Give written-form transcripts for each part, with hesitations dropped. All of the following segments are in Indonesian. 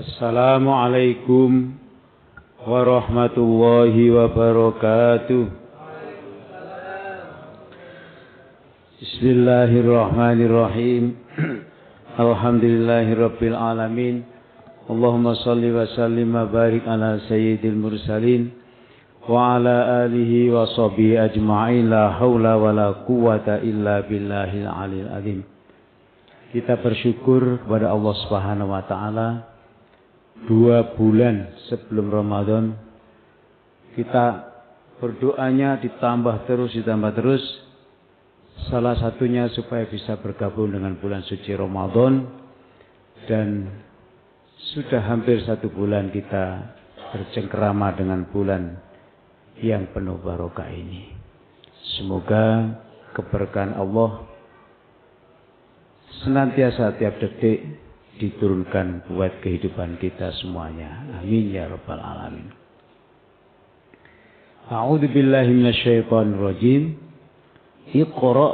Assalamualaikum warahmatullahi wabarakatuh. Bismillahirrahmanirrahim. Alhamdulillahirabbil alamin. Allahumma shalli wa sallim wa barik ala sayyidil mursalin wa ala alihi wa sahbihi ajma'in. La haula wa la quwwata illa billahil aliyil azim. Kita bersyukur kepada Allah Subhanahu wa taala. 2 bulan sebelum Ramadan kita berdoanya ditambah terus. Salah satunya supaya bisa bergabung dengan bulan suci Ramadan. Dan sudah hampir 1 bulan kita bercengkerama dengan bulan yang penuh barokah ini. Semoga keberkahan Allah senantiasa tiap detik diturunkan buat kehidupan kita semuanya. Amin ya rabbal alamin. A'udzu billahi minasyaitonir rajim. Iqra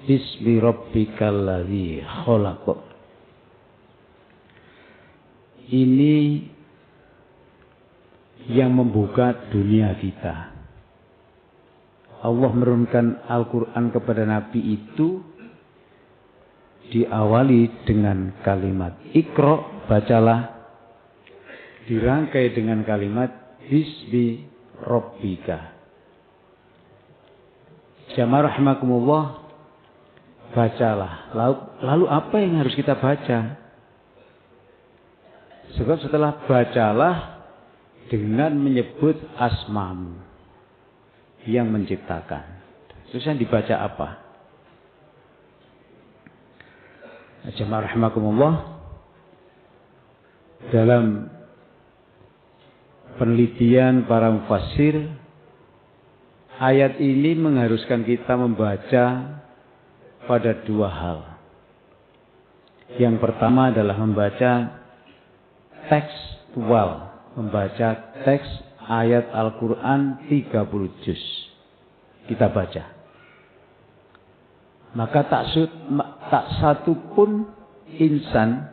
bismi rabbikal ladzi khalaq. Ini yang membuka dunia kita. Allah menurunkan Al-Qur'an kepada Nabi itu diawali dengan kalimat Iqra, bacalah, dirangkai dengan kalimat Bismi Rabbika. Jamaah rahimakumullah, bacalah. Lalu apa yang harus kita baca? Sebab setelah bacalah dengan menyebut asmamu yang menciptakan. Terus yang dibaca apa? Jamaah rahimakumullah, dalam penelitian para mufassir, ayat ini mengharuskan kita membaca pada 2 hal. Yang pertama adalah membaca tekstual, membaca teks ayat Al-Quran 30 juz. Kita baca. Maka tak satu pun insan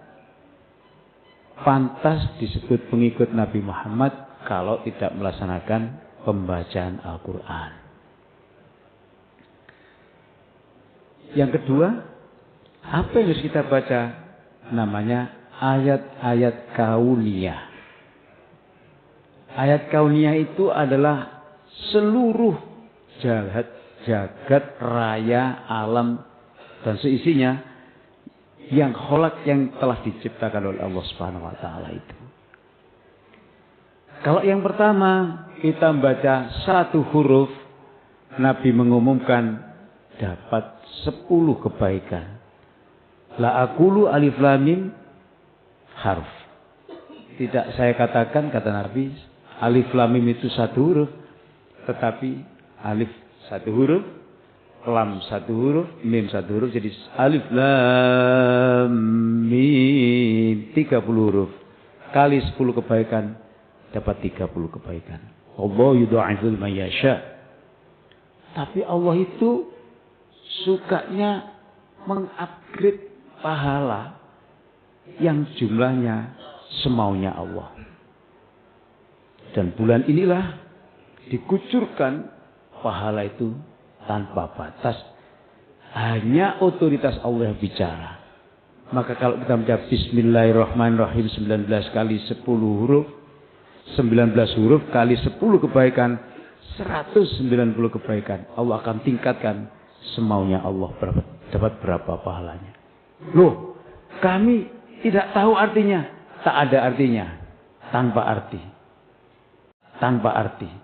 pantas disebut pengikut Nabi Muhammad kalau tidak melaksanakan pembacaan Al-Quran. Yang kedua, apa yang harus kita baca? Namanya ayat-ayat kauniyah. Ayat kauniyah itu adalah seluruh jagat raya alam dan seisinya yang kholak, yang telah diciptakan oleh Allah Subhanahu wa taala itu. Kalau yang pertama kita membaca 1 huruf, Nabi mengumumkan dapat 10 kebaikan. La aqulu alif lam mim harf. Tidak saya katakan, kata Nabi, alif lam mim itu 1 huruf, tetapi alif 1 huruf, lam 1 huruf, mim 1 huruf, jadi alif lam mim 30 huruf kali 10 kebaikan dapat 30 kebaikan. Allah yudha'ifu liman yasha. Tapi Allah itu sukanya mengupgrade pahala yang jumlahnya semaunya Allah. Dan bulan inilah dikucurkan pahala itu tanpa batas. Hanya otoritas Allah yang bicara. Maka kalau kita membaca Bismillahirrahmanirrahim 19 kali 10 huruf, 19 huruf kali 10 kebaikan, 190 kebaikan. Allah akan tingkatkan semaunya Allah dapat berapa pahalanya. Loh, kami tidak tahu artinya. Tak ada artinya. Tanpa arti. Tanpa arti.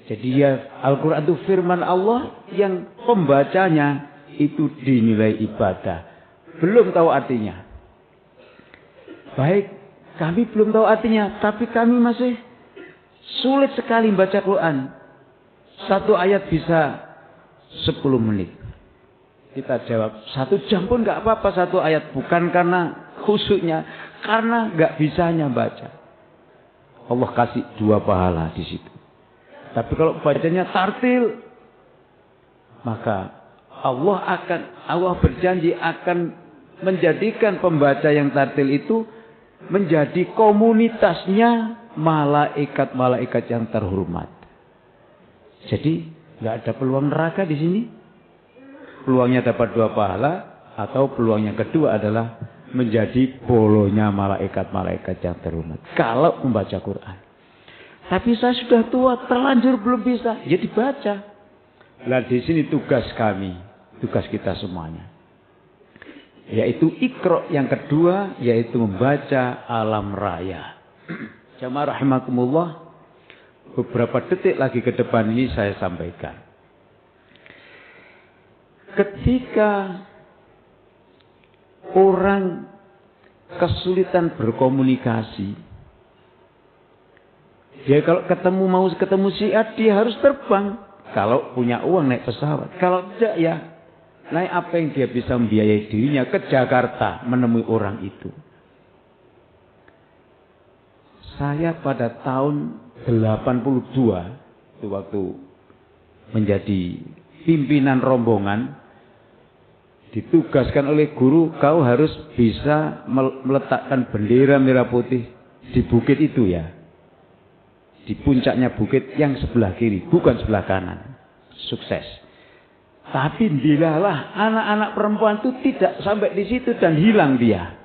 Jadi ya, Al-Quran itu firman Allah yang pembacanya itu dinilai ibadah. Belum tahu artinya. Baik, kami belum tahu artinya, tapi kami masih sulit sekali baca Quran. 1 ayat bisa 10 menit. Kita jawab 1 jam pun gak apa-apa 1 ayat. Bukan karena khusyuknya, karena gak bisanya baca. Allah kasih 2 pahala di situ. Tapi kalau bacanya tartil, maka Allah berjanji akan menjadikan pembaca yang tartil itu menjadi komunitasnya malaikat-malaikat yang terhormat. Jadi nggak ada peluang neraka di sini. Peluangnya dapat 2 pahala, atau peluang yang kedua adalah menjadi bolonya malaikat-malaikat yang terhormat. Kalau membaca Quran. Tapi saya sudah tua, terlanjur belum bisa. Ya dibaca. Nah di sini tugas kami, tugas kita semuanya. Yaitu Iqra yang kedua, yaitu membaca alam raya. Jamaah rahimakumullah, beberapa detik lagi ke depan ini saya sampaikan. Ketika orang kesulitan berkomunikasi, dia kalau mau ketemu si A, dia harus terbang. Kalau punya uang naik pesawat. Kalau tidak ya naik apa yang dia bisa membiayai dirinya ke Jakarta menemui orang itu. Saya pada tahun 82 itu waktu menjadi pimpinan rombongan, ditugaskan oleh guru, kau harus bisa meletakkan bendera merah putih di bukit itu ya. Di puncaknya bukit yang sebelah kiri, bukan sebelah kanan. Sukses. Tapi dilalah anak-anak perempuan itu tidak sampai di situ dan hilang dia.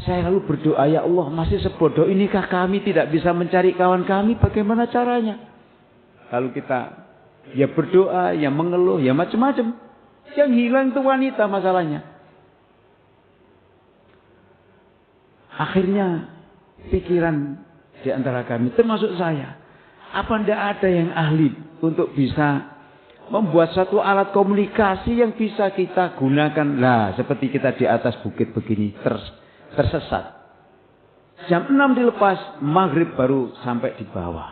Saya lalu berdoa, ya Allah, masih sebodoh inikah kami tidak bisa mencari kawan kami, bagaimana caranya? Lalu kita ya berdoa, ya mengeluh, ya macam-macam. Yang hilang itu wanita masalahnya. Akhirnya pikiran di antara kami, termasuk saya, apa tidak ada yang ahli untuk bisa membuat satu alat komunikasi yang bisa kita gunakan? Lah, seperti kita di atas bukit begini tersesat. Jam 6 dilepas, maghrib baru sampai di bawah.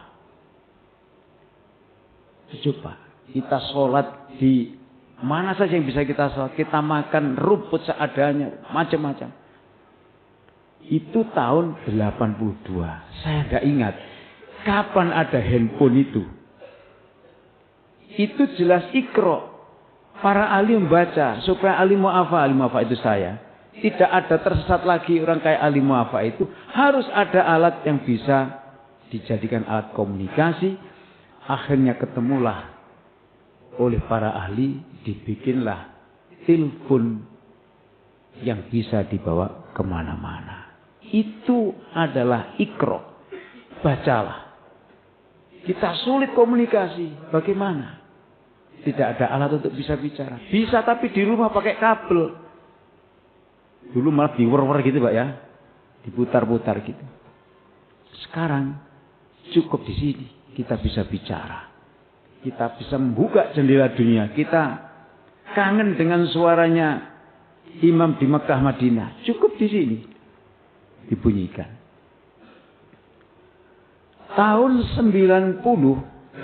Coba kita sholat di mana saja yang bisa kita sholat. Kita makan rumput seadanya, macam-macam. Itu tahun 82. Saya tidak ingat kapan ada handphone itu. Itu jelas Iqra. Para alim membaca supaya alim mu'afa itu saya. Tidak ada tersesat lagi orang kayak alim mu'afa itu. Harus ada alat yang bisa dijadikan alat komunikasi. Akhirnya ketemulah oleh para ahli, dibikinlah telepon yang bisa dibawa kemana-mana. Itu adalah Iqra. Bacalah. Kita sulit komunikasi. Bagaimana? Tidak ada alat untuk bisa bicara. Bisa tapi di rumah pakai kabel. Dulu malah diwer-wer gitu Pak ya. Diputar-putar gitu. Sekarang cukup di sini. Kita bisa bicara. Kita bisa membuka jendela dunia. Kita kangen dengan suaranya imam di Mekah Madinah. Cukup di sini. Dibunyikan. Tahun 89-90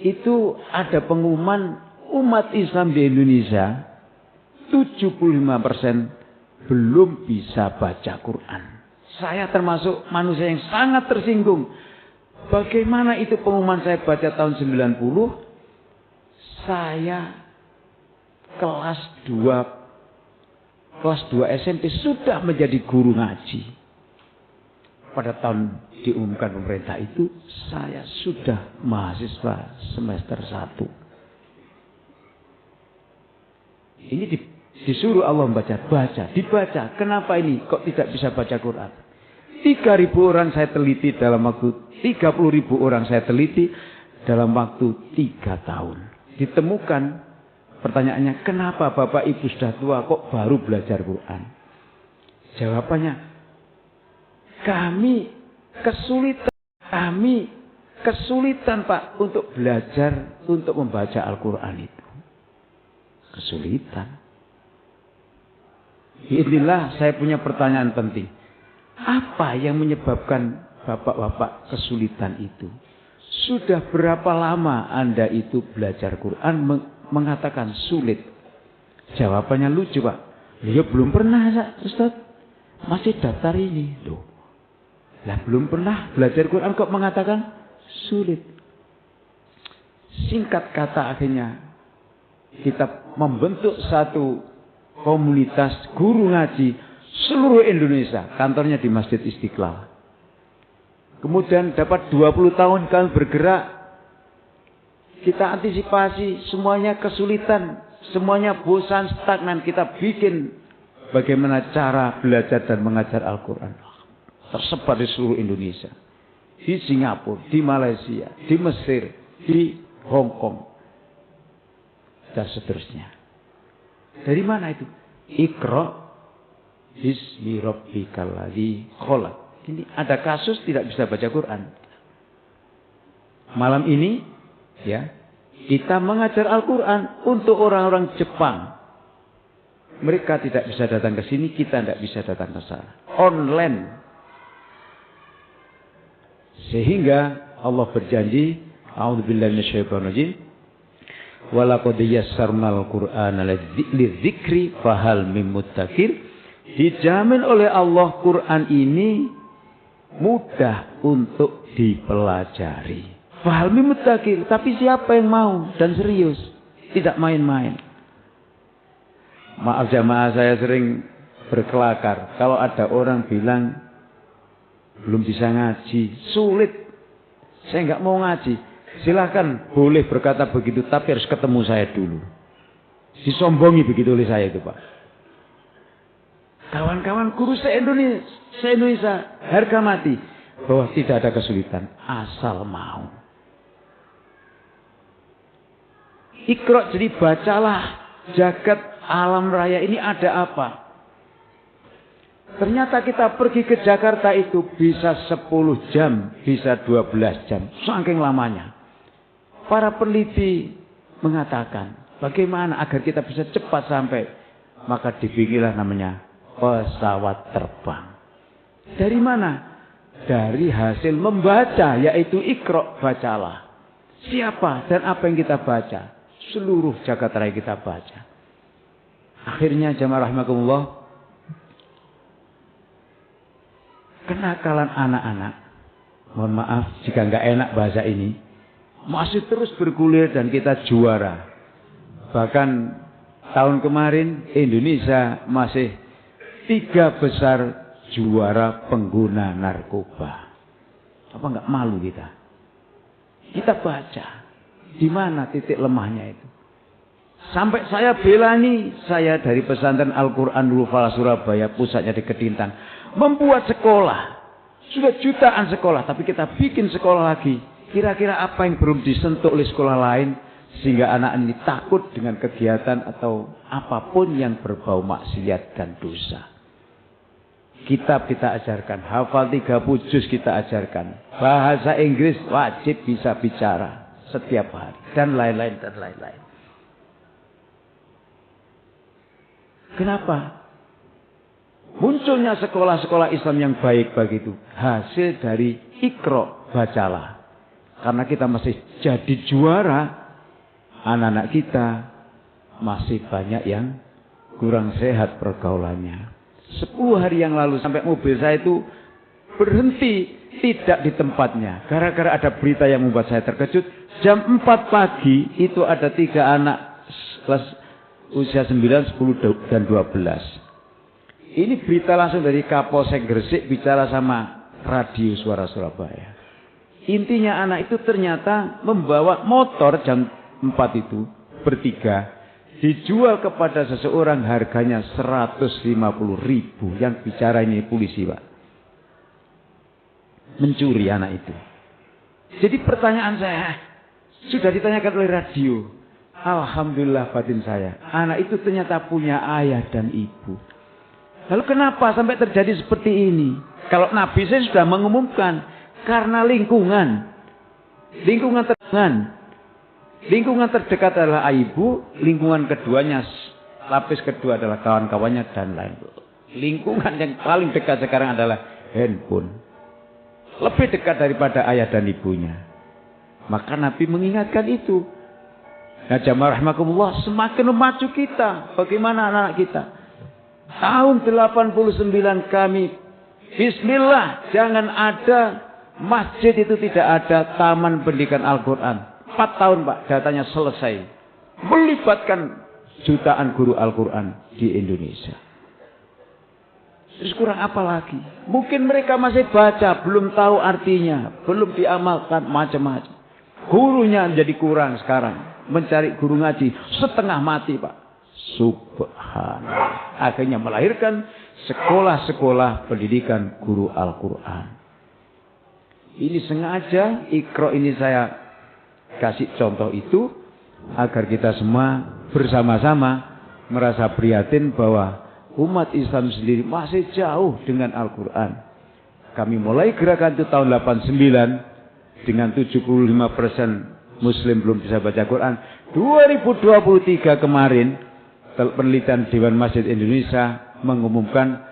itu ada pengumuman umat Islam di Indonesia 75% belum bisa baca Quran. Saya termasuk manusia yang sangat tersinggung. Bagaimana itu pengumuman saya baca tahun 90? Saya kelas 2 SMP sudah menjadi guru ngaji. Pada tahun diumumkan pemerintah itu, saya sudah mahasiswa semester 1. Ini disuruh Allah dibaca. Kenapa ini kok tidak bisa baca Quran? 3.000 orang saya teliti dalam waktu, 30.000 orang saya teliti dalam waktu 3 tahun. Ditemukan, pertanyaannya, kenapa Bapak Ibu sudah tua kok baru belajar Quran? Jawabannya, kami kesulitan Pak untuk belajar, untuk membaca Al-Quran itu. Kesulitan. Inilah saya punya pertanyaan penting. Apa yang menyebabkan bapak-bapak kesulitan itu? Sudah berapa lama Anda itu belajar Quran mengatakan sulit? Jawabannya lucu Pak. Ya belum pernah Ustaz. Masih daftar ini. Loh. Lah belum pernah belajar Quran kok mengatakan sulit. Singkat kata akhirnya kita membentuk satu komunitas guru ngaji seluruh Indonesia. Kantornya di Masjid Istiqlal. Kemudian dapat 20 tahun kami bergerak. Kita antisipasi semuanya kesulitan. Semuanya bosan, stagnan. Kita bikin bagaimana cara belajar dan mengajar Al-Quran. Tersebar di seluruh Indonesia. Di Singapura, di Malaysia, di Mesir, di Hong Kong. Dan seterusnya. Dari mana itu? Iqra bismi rabbikal ladzi khalaq. Ini ada kasus tidak bisa baca Quran. Malam ini ya, kita mengajar Al-Quran untuk orang-orang Jepang. Mereka tidak bisa datang ke sini, kita tidak bisa datang ke sana. Online. Sehingga Allah berjanji, a'udzubillahi minasyaitonir rajim, wa laqad yassarnal Qur'ana lidzikri fahal mim muddakir. Dijamin oleh Allah Quran ini mudah untuk dipelajari. Fahal mim muddakir, tapi siapa yang mau dan serius, tidak main-main. Maaf jamaah, saya sering berkelakar kalau ada orang bilang belum bisa ngaji, sulit, saya nggak mau ngaji. Silahkan boleh berkata begitu, tapi harus ketemu saya dulu. Disombongi begitu oleh saya itu Pak. Kawan-kawan guru se-Indonesia harga mati bahwa tidak ada kesulitan asal mau. Iqra, jadi bacalah, jagat alam raya ini ada apa? Ternyata kita pergi ke Jakarta itu bisa 10 jam, bisa 12 jam. Saking lamanya. Para peneliti mengatakan, bagaimana agar kita bisa cepat sampai? Maka dibikinlah namanya pesawat terbang. Dari mana? Dari hasil membaca, yaitu Iqra, bacalah. Siapa dan apa yang kita baca? Seluruh jagat raya kita baca. Akhirnya jamaah rahimakumullah, kenakalan anak-anak, mohon maaf jika nggak enak bahasa ini, masih terus bergulir dan kita juara. Bahkan tahun kemarin Indonesia masih 3 besar juara pengguna narkoba. Apa nggak malu kita? Kita baca di mana titik lemahnya itu. Sampai saya belani, saya dari pesantren Al-Quran Nurul Falah Surabaya, pusatnya di Kedintang, membuat sekolah. Sudah jutaan sekolah, tapi kita bikin sekolah lagi. Kira-kira apa yang belum disentuh oleh sekolah lain, sehingga anak ini takut dengan kegiatan atau apapun yang berbau maksiat dan dosa. Kitab kita ajarkan, hafal 30 juz kita ajarkan. Bahasa Inggris wajib bisa bicara setiap hari. Dan lain-lain, dan lain-lain. Kenapa? Munculnya sekolah-sekolah Islam yang baik begitu. Hasil dari Iqra, bacalah. Karena kita masih jadi juara, anak-anak kita masih banyak yang kurang sehat pergaulannya. 10 hari yang lalu sampai mobil saya itu berhenti tidak di tempatnya. Gara-gara ada berita yang membuat saya terkejut. Jam 4 pagi itu ada 3 anak kelas usia 9, 10, dan 12. Ini berita langsung dari Kapolsek Gresik bicara sama radio Suara Surabaya. Intinya anak itu ternyata membawa motor jam 4 itu bertiga. Dijual kepada seseorang harganya 150.000. Yang bicara ini polisi Pak. Mencuri anak itu. Jadi pertanyaan saya, sudah ditanyakan oleh radio. Alhamdulillah batin saya. Anak itu ternyata punya ayah dan ibu. Lalu kenapa sampai terjadi seperti ini? Kalau Nabi saya sudah mengumumkan. Karena lingkungan. Lingkungan terdekat adalah ibu. Lingkungan keduanya, lapis kedua adalah kawan-kawannya dan lain. Lingkungan yang paling dekat sekarang adalah handphone. Lebih dekat daripada ayah dan ibunya. Maka Nabi mengingatkan itu. Nah jamaah rahimakumullah, semakin memacu kita. Bagaimana anak-anak kita? Tahun 89 kami, bismillah, jangan ada masjid itu tidak ada taman pendidikan Al-Quran. 4 tahun Pak, datanya selesai. Melibatkan jutaan guru Al-Quran di Indonesia. Terus kurang apa lagi? Mungkin mereka masih baca, belum tahu artinya, belum diamalkan, macam-macam. Gurunya jadi kurang sekarang. Mencari guru ngaji setengah mati, Pak. Subhanallah. Akhirnya melahirkan sekolah-sekolah pendidikan guru Al-Quran. Ini sengaja Iqra ini saya kasih contoh itu agar kita semua bersama-sama merasa prihatin bahwa umat Islam sendiri masih jauh dengan Al-Quran. Kami mulai gerakan itu tahun 89 dengan 75% Muslim belum bisa baca Quran. 2023 kemarin penelitian Dewan Masjid Indonesia mengumumkan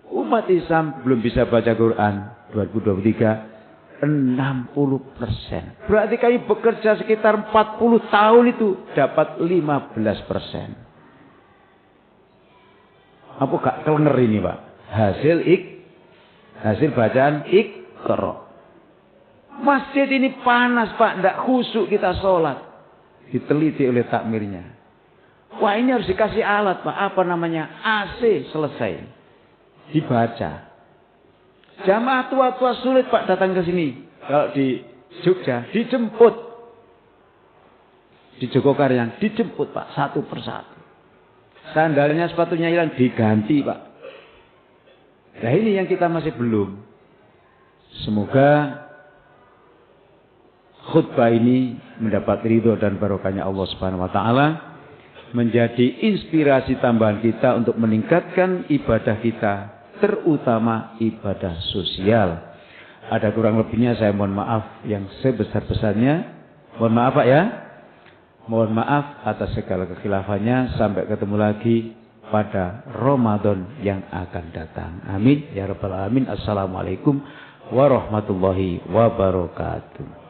umat Islam belum bisa baca Quran 2023 60%. Berarti kami bekerja sekitar 40 tahun itu dapat 15%. Apa gak kelenger ini, Pak? Hasil bacaan Iqra. Masjid ini panas, Pak, ndak khusyuk kita sholat. Diteliti oleh takmirnya. Wah, ini harus dikasih alat, Pak. Apa namanya? AC selesai. Dibaca. Jamaah tua-tua sulit, Pak, datang ke sini. Kalau di Jogja, dijemput. Di Jogokaryan, dijemput, Pak, satu persatu. Sandalnya, sepatunya hilang, diganti, Pak. Nah, ini yang kita masih belum. Semoga khutbah ini mendapat ridho dan barokahnya Allah Subhanahu wa taala, menjadi inspirasi tambahan kita untuk meningkatkan ibadah kita, terutama ibadah sosial. Ada kurang lebihnya saya mohon maaf yang sebesar-besarnya. Mohon maaf, Pak, ya. Mohon maaf atas segala kekhilafannya. Sampai ketemu lagi pada Ramadan yang akan datang. Amin ya rabbal alamin. Assalamualaikum warahmatullahi wabarakatuh.